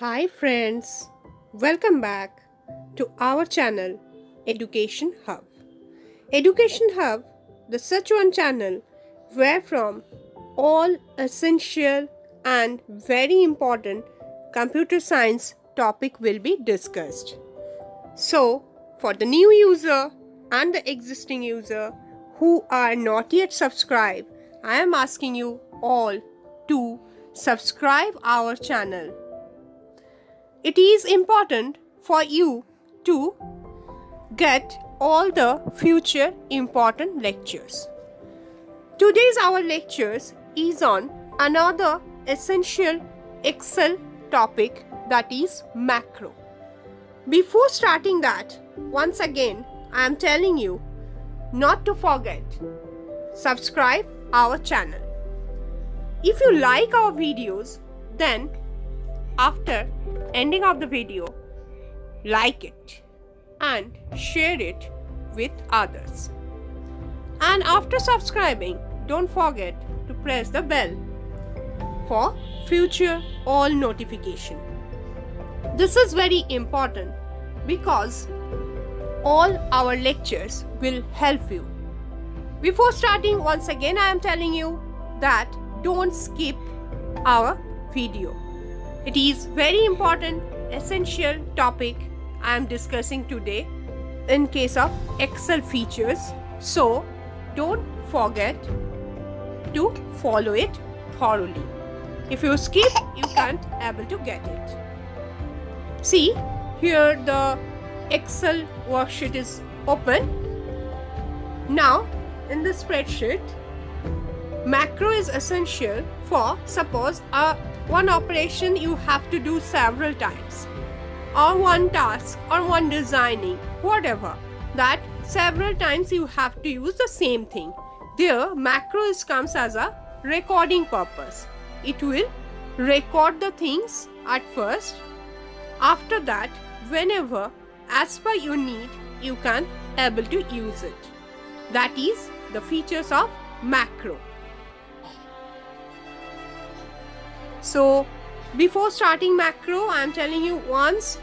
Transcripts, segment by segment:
Hi friends, welcome back to our channel Education Hub. Education Hub, the such one channel where from all essential and very important computer science topic will be discussed. So, for the new user and the existing user who are not yet subscribed, I am asking you all to subscribe our channel. It is important for you to get all the future important lectures. Today's our lectures is on another essential Excel topic, that is macro. Before starting that, once again I am telling you not to forget subscribe our channel. If you like our videos, then after ending of the video, like it and share it with others. And after subscribing, don't forget to press the bell for future all notification. This is very important because all our lectures will help you. Before starting, once again I am telling you that don't skip our video. It is very important, essential topic I am discussing today in case of Excel features. So don't forget to follow it thoroughly. If you skip, you can't able to get it. See, here the Excel worksheet is open. Now in the spreadsheet, macro is essential for suppose one operation you have to do several times, or one task or one designing, whatever, that several times you have to use the same thing. There macro comes as a recording purpose. It will record the things at first. After that, whenever as per your need, you can able to use it. That is the features of macro. So before starting macro, I am telling you once,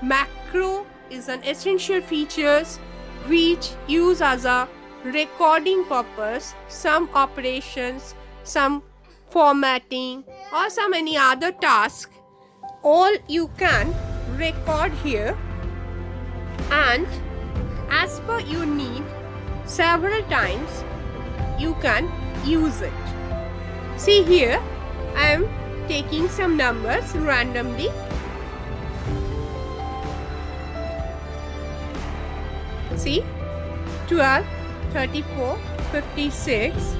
macro is an essential features which use as a recording purpose some operations, some formatting or some any other task. All you can record here, and as per your need, several times you can use it. See here, I am taking some numbers randomly. See, 12, 34, 56,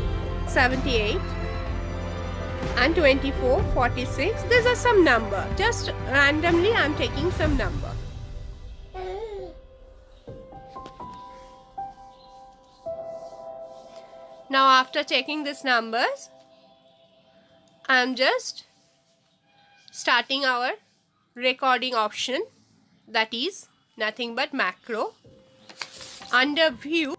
78 and 24, 46. These are some number. Just randomly I am taking some number. Now after checking these numbers, I am just starting our recording option, that is nothing but macro. Under view,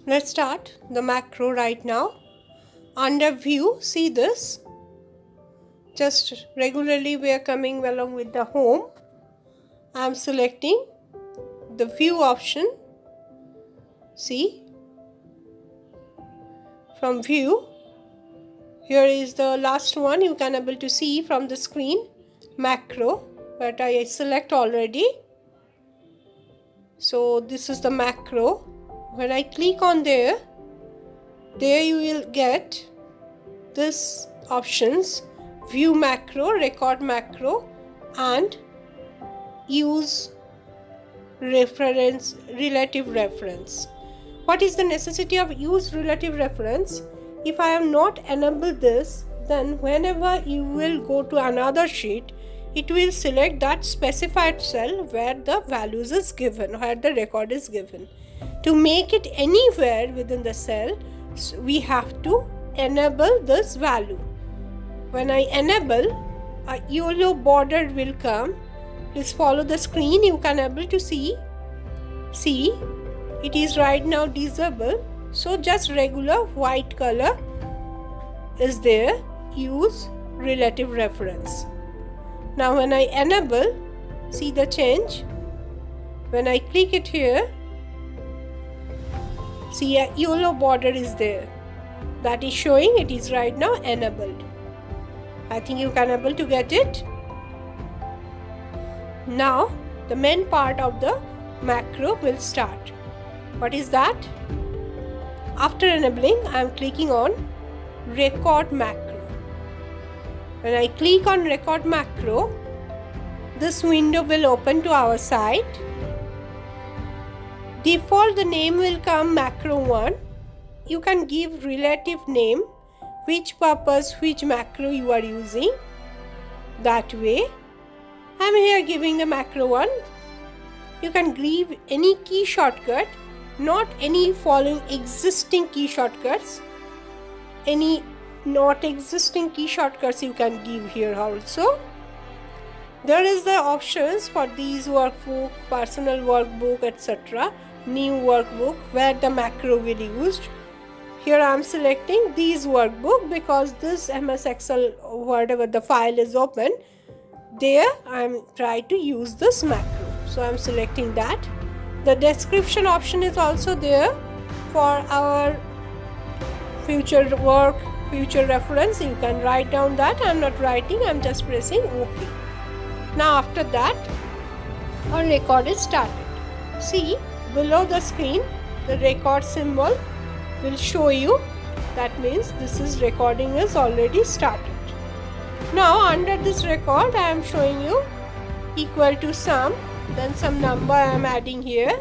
let's start the macro right now. Under view, see this, just regularly we are coming along with the home. I am selecting the view option. See, from view, here is the last one you can able to see from the screen, macro, but I select already. So this is the macro. When I click on there you will get this options: view macro, record macro, and use reference, relative reference. What is the necessity of use relative reference? If I am not enabled this, then whenever you will go to another sheet, it will select that specified cell where the values is given, where the record is given. To make it anywhere within the cell, we have to enable this value. When I enable, a yellow border will come. Please follow the screen. You can able to see. It is right now disabled. So just regular white color is there. use relative reference. Now when I enable, see the change. When I click it here, see a yellow border is there. That is showing it is right now enabled. I think you can able to get it. Now the main part of the macro will start. What is that? After enabling, I am clicking on record macro. When I click on record macro, this window will open to our side. Default the name will come macro 1. You can give relative name, which purpose, which macro you are using. That way, I am here giving the macro 1. You can give any key shortcut, not any following existing key shortcuts. Any not existing key shortcuts you can give here also. There is the options for these workbook, personal workbook, etc. New workbook where the macro will be used. Here I am selecting these workbook because this MsExcel, whatever the file is open, there I am trying to use this macro. So I am selecting that. The description option is also there for our future work, future reference. You can write down that. I am not writing, I am just pressing OK. Now after that, our record is started. See, below the screen, the record symbol will show you. That means this is recording is already started. Now under this record, I am showing you equal to sum, then some number I am adding here.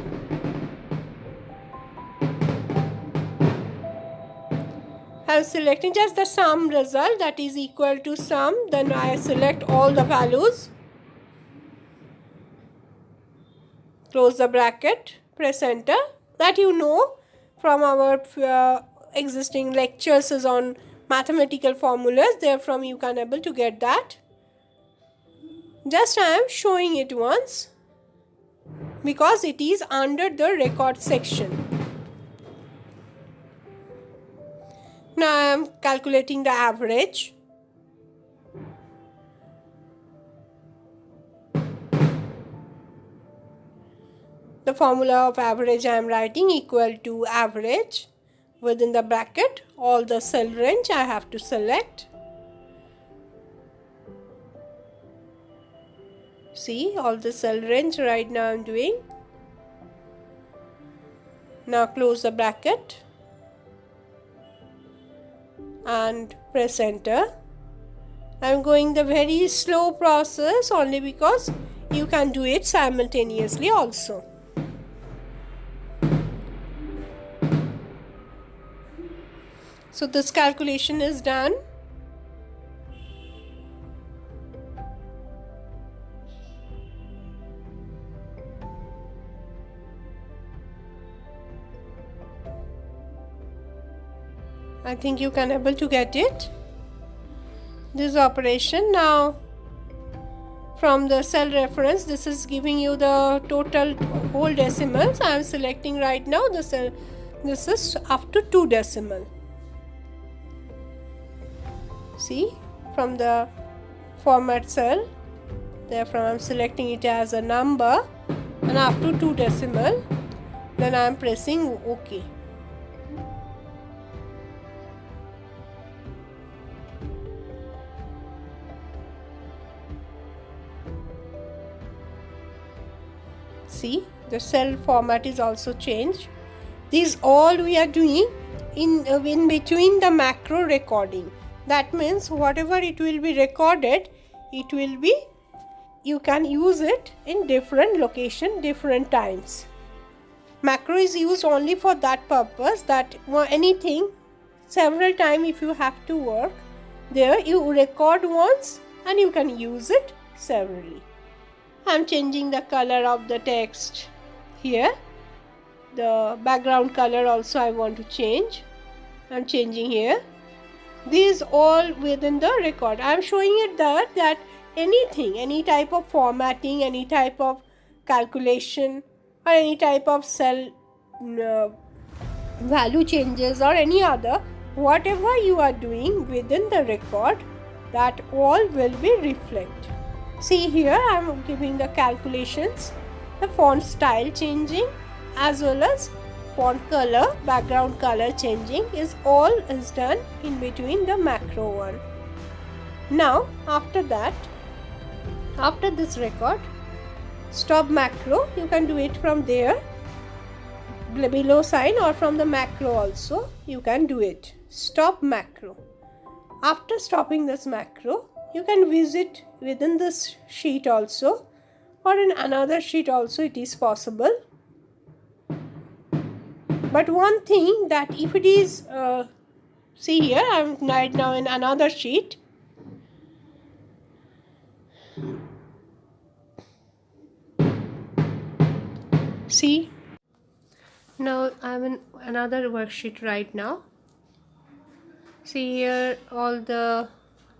I am selecting just the sum result, that is equal to sum. Then I select all the values. Close the bracket, press enter. That you know from our existing lectures is on mathematical formulas. Therefrom you can able to get that. Just I am showing it once because it is under the record section. Now I am calculating the average. The formula of average I am writing equal to average. Within the bracket, all the cell range I have to select. See, all the cell range right now I am doing. Now close the bracket and press enter. I am going the very slow process only because you can do it simultaneously also. So this calculation is done. I think you can able to get it. This operation now from the cell reference, this is giving you the total whole decimals. I am selecting right now the cell. This is up to 2 decimal. See, from the format cell, therefore I am selecting it as a number and up to 2 decimal. Then I am pressing OK. See, the cell format is also changed. These all we are doing in between the macro recording. That means whatever it will be recorded, it will be, you can use it in different location, different times. Macro is used only for that purpose, that anything several times if you have to work, there you record once and you can use it severally. I am changing the color of the text here. The background color also I want to change. I am changing here. These all within the record. I am showing it that anything, any type of formatting, any type of calculation or any type of cell value changes or any other, whatever you are doing within the record, that all will be reflect. See here, I am giving the calculations, the font style changing as well as font color, background color changing is done in between the macro one. Now after that, after this record, stop macro, you can do it from there below sign or from the macro also you can do it. Stop macro. After stopping this macro, you can visit within this sheet also or in another sheet also it is possible. But one thing that if it is, see here I am right now in another sheet. See, now I am in another worksheet right now. See here all the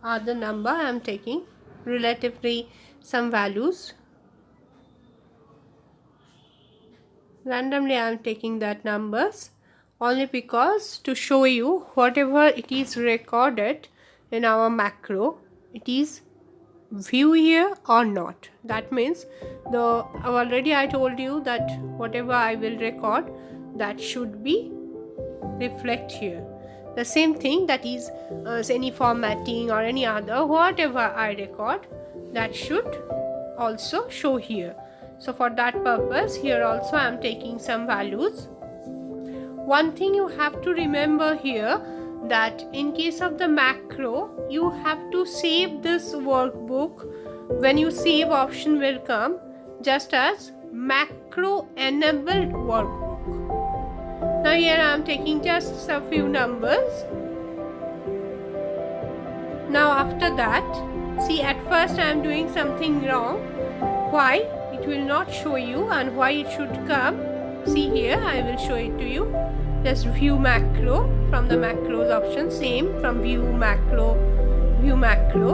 other number I am taking, relatively some values. Randomly I am taking that numbers only because to show you whatever it is recorded in our macro, it is view here or not. That means already I told you that whatever I will record, that should be reflect here. The same thing, that is any formatting or any other whatever I record, that should also show here. So for that purpose here also I am taking some values. One thing you have to remember here, that in case of the macro you have to save this workbook. When you save, option will come just as macro enabled workbook. Now here I am taking just a few numbers. Now after that, see, at first I am doing something wrong. Why it will not show you and why it should come? See here, I will show it to you. Just view macro, from the macros option, same from view macro.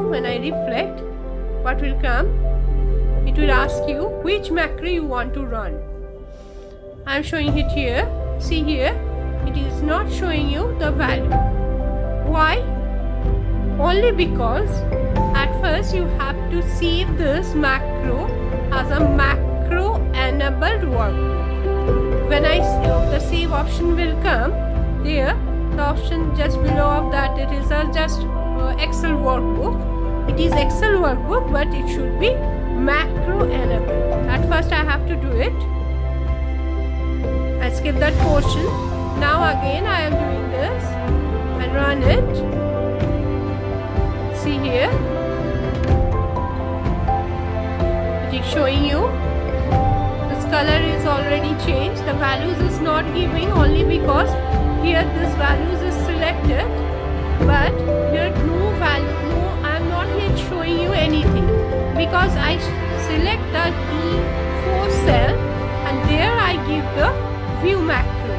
When I reflect, what will come? It will ask you which macro you want to run. I am showing it here. See here, it is not showing you the value. Why? Only because at first you have to save this macro as a macro enabled workbook. When the save option will come, there the option just below of that, it is just Excel workbook. It is Excel workbook, but it should be macro enabled. At first I have to do it. I skip that portion. Now again I am doing this and run it. See here, it is showing you this color is already changed. The values is not giving only because here this values is selected, but here no value, I am not yet showing you anything because I select the E4 cell and there I give the view macro.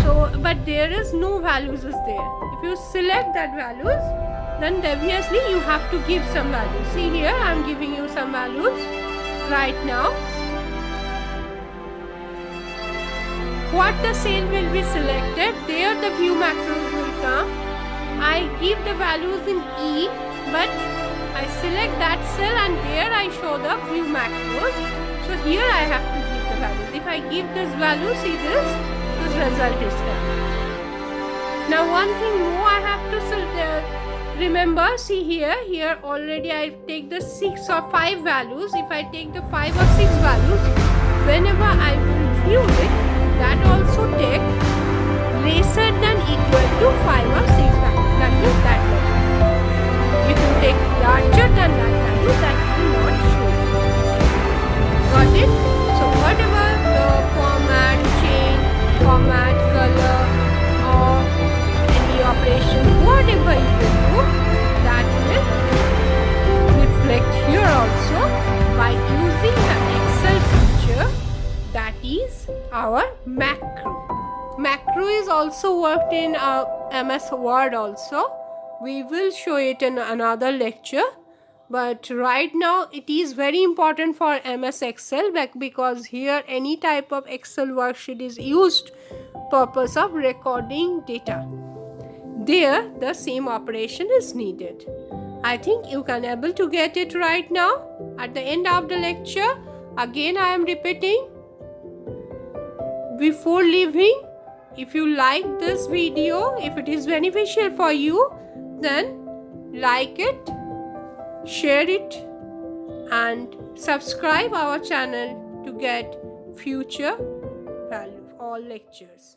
So but there is no values is there. If you select that values, then obviously you have to give some values. See here, I am giving you some values right now. What the cell will be selected, there the view macros will come. I give the values in E, but I select that cell and there I show the view macros. So here I have to give the values. If I give this value, see this result is coming. Now one thing more I have to remember, see here already I take the 6 or 5 values. If I take the 5 or 6 values, whenever I will view it, that also take lesser than equal to 5 or 6 values. That means that much. If you take larger than that value, that will not show. Got it? So whatever the format, change, format, color, or any operation, whatever you will do, that will reflect here also by using the Excel feature, that is our macro. Macro is also worked in MS Word also. We will show it in another lecture. But right now it is very important for MS Excel because here any type of Excel worksheet is used purpose of recording data. there the same operation is needed. I think you can able to get it right now. At the end of the lecture, again I am repeating. Before leaving, if you like this video, if it is beneficial for you, then like it, share it, and subscribe our channel to get future value all lectures.